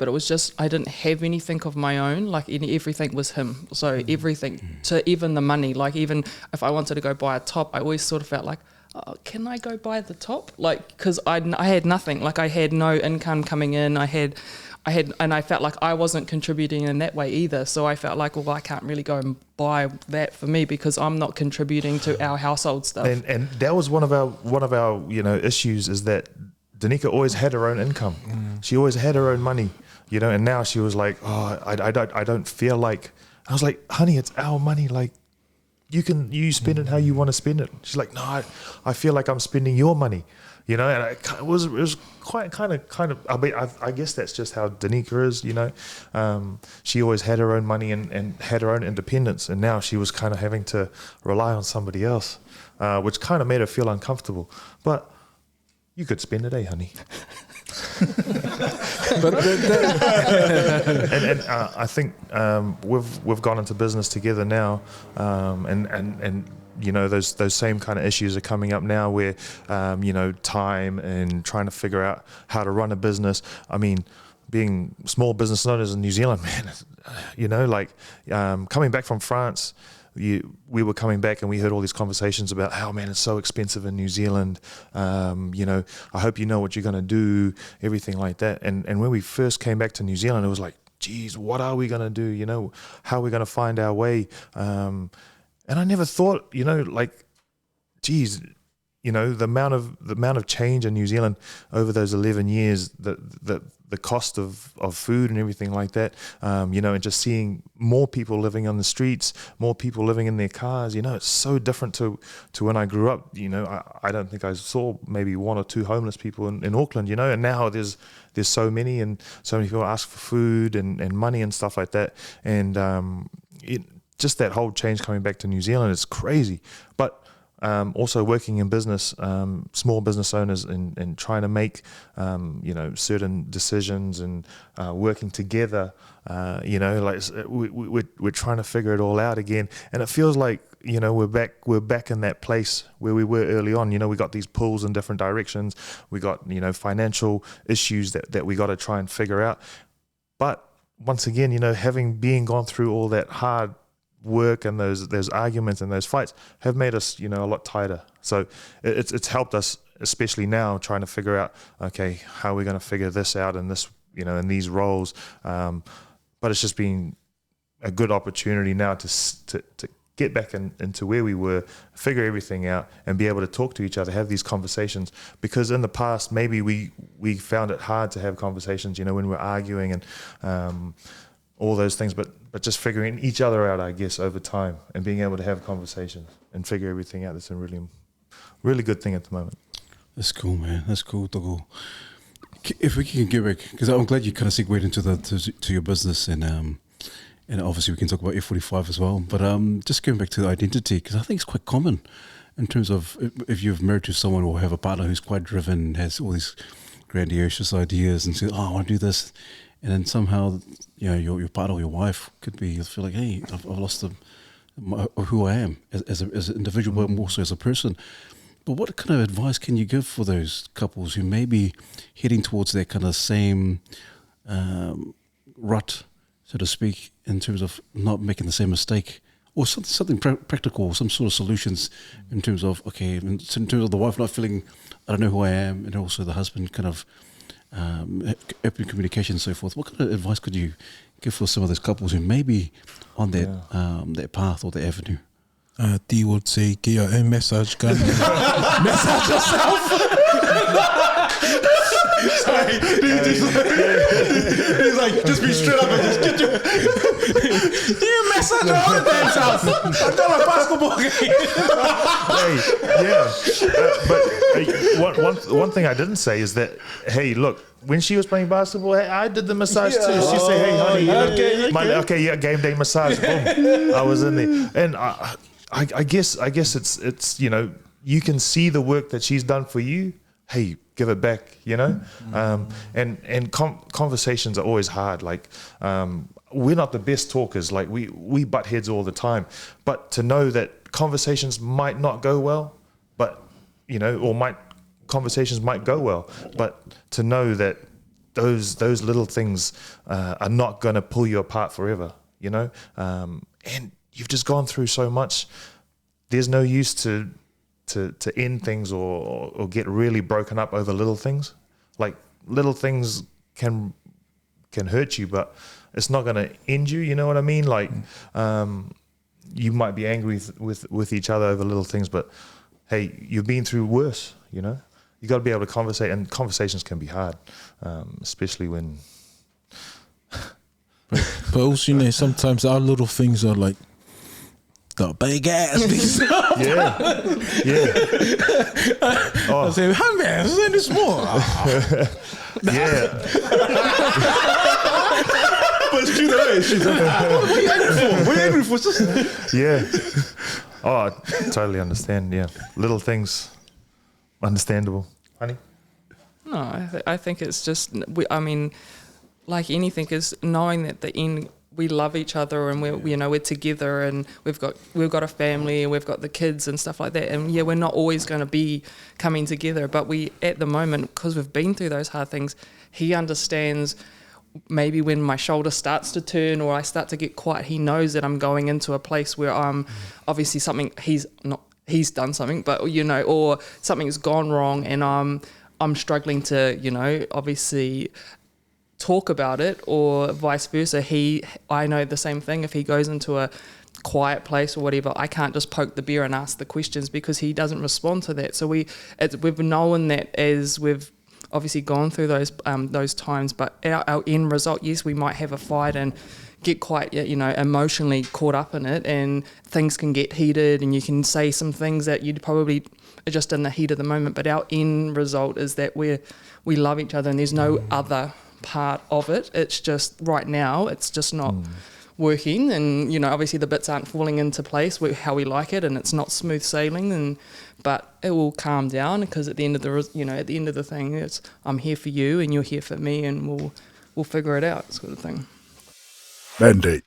but it was just, I didn't have anything of my own. Like everything was him. So everything, to even the money, like even if I wanted to go buy a top, I always sort of felt like, oh, can I go buy the top? Like, because I had nothing. Like I had no income coming in. I had, and I felt like I wasn't contributing in that way either. So I felt like, well, I can't really go and buy that for me because I'm not contributing to our household stuff. And that was one of our issues, is that Daneka always had her own income. She always had her own money, and now she was like, oh, I don't feel like. I was like, honey, it's our money. Like, you spend it how you want to spend it. She's like, no, I feel like I'm spending your money, and it was quite kind of. I mean, I guess that's just how Daneka is, She always had her own money and had her own independence, and now she was kind of having to rely on somebody else, which kind of made her feel uncomfortable. But you could spend it, honey? But and I think we've gone into business together now, and those same kind of issues are coming up now, where time and trying to figure out how to run a business. I mean, being small business owners in New Zealand, man, coming back from France. We were coming back and we heard all these conversations about how, man, it's so expensive in New Zealand. I hope you know what you're going to do, everything like that. And when we first came back to New Zealand, it was like, geez, what are we going to do? How are we going to find our way? And I never thought, geez, the amount of change in New Zealand over those 11 years, the cost of food and everything like that, and just seeing more people living on the streets, more people living in their cars, it's so different to when I grew up. I don't think I saw maybe one or two homeless people in Auckland, and now there's so many, and so many people ask for food and money and stuff like that. And just that whole change coming back to New Zealand is crazy. But also working in business, small business owners, and trying to make certain decisions and working together. We're trying to figure it all out again, and it feels like we're back in that place where we were early on. We got these pulls in different directions. We got financial issues that we got to try and figure out. But once again, having gone through all that hard work and those arguments and those fights have made us a lot tighter. So it's helped us, especially now, trying to figure out, okay, how are we going to figure this out in this in these roles. But it's just been a good opportunity now to get back into where we were, figure everything out, and be able to talk to each other, have these conversations. Because in the past, maybe we found it hard to have conversations, when we're arguing and all those things, but just figuring each other out, I guess, over time, and being able to have conversations and figure everything out. That's a really, really good thing at the moment. That's cool, man. That's cool, Togo. If we can get back, because I'm glad you kind of segued into to your business, and obviously we can talk about F45 as well. But just going back to the identity, because I think it's quite common in terms of if you've married to someone or have a partner who's quite driven, has all these grandiose ideas, and says, "Oh, I want to do this." And then somehow, your partner or your wife could feel like, hey, I've lost who I am as an individual, but also as a person. But what kind of advice can you give for those couples who may be heading towards that kind of same rut, so to speak, in terms of not making the same mistake, or something practical, some sort of solutions in terms of, okay, in terms of the wife not feeling, I don't know who I am, and also the husband kind of open communication and so forth. What kind of advice could you give for some of those couples who may be on that path or the avenue? Dee would say, get your own massage gun. Massage yourself. Sorry, he's like, just be straight up and just get your. You massage your own damn self. I've done a basketball game. But one thing I didn't say is that, hey, look, when she was playing basketball, hey, I did the massage too. She'd say, hey, honey, game day massage. Boom, I was in there, and I guess it's you can see the work that she's done for you. Hey, give it back, and conversations are always hard. Like, we're not the best talkers. Like, we butt heads all the time. But to know that conversations might not go well, but conversations might go well. But to know that those little things are not going to pull you apart forever, you know. And you've just gone through so much. There's no use to end things or get really broken up over little things. Like little things can hurt you, but it's not going to end you. You know what I mean? Like you might be angry with each other over little things, but hey, you've been through worse. You know, you got to be able to conversate, and conversations can be hard, especially when. But also, you know, sometimes our little things are like the big ass things. Yeah. Oh. I say, how man, is this more? Yeah. But it's true though. She's like, what are you angry for? What are you angry for, sister? Yeah. Oh, I totally understand. Yeah. Little things, understandable. Honey? No, I think it's just, I mean, like anything, is knowing that the end, we love each other and we're together and we've got a family and we've got the kids and stuff like that. And yeah, we're not always going to be coming together, but we, at the moment, because we've been through those hard things, he understands maybe when my shoulder starts to turn or I start to get quiet, he knows that I'm going into a place where I'm obviously something he's done something, but you know, or something's gone wrong and I'm struggling to, you know, obviously talk about it, or vice versa. I know the same thing. If he goes into a quiet place or whatever, I can't just poke the bear and ask the questions because he doesn't respond to that. So we've known that as we've obviously gone through those times, but our end result, yes, we might have a fight and get quite, you know, emotionally caught up in it, and things can get heated and you can say some things that you'd probably are just in the heat of the moment, but our end result is that we love each other and there's no other part of it. It's just right now it's just not working, and you know, obviously the bits aren't falling into place how we like it, and it's not smooth sailing, but it will calm down, because at the end of the thing, it's I'm here for you and you're here for me, and we'll figure it out, sort of thing. Mandate.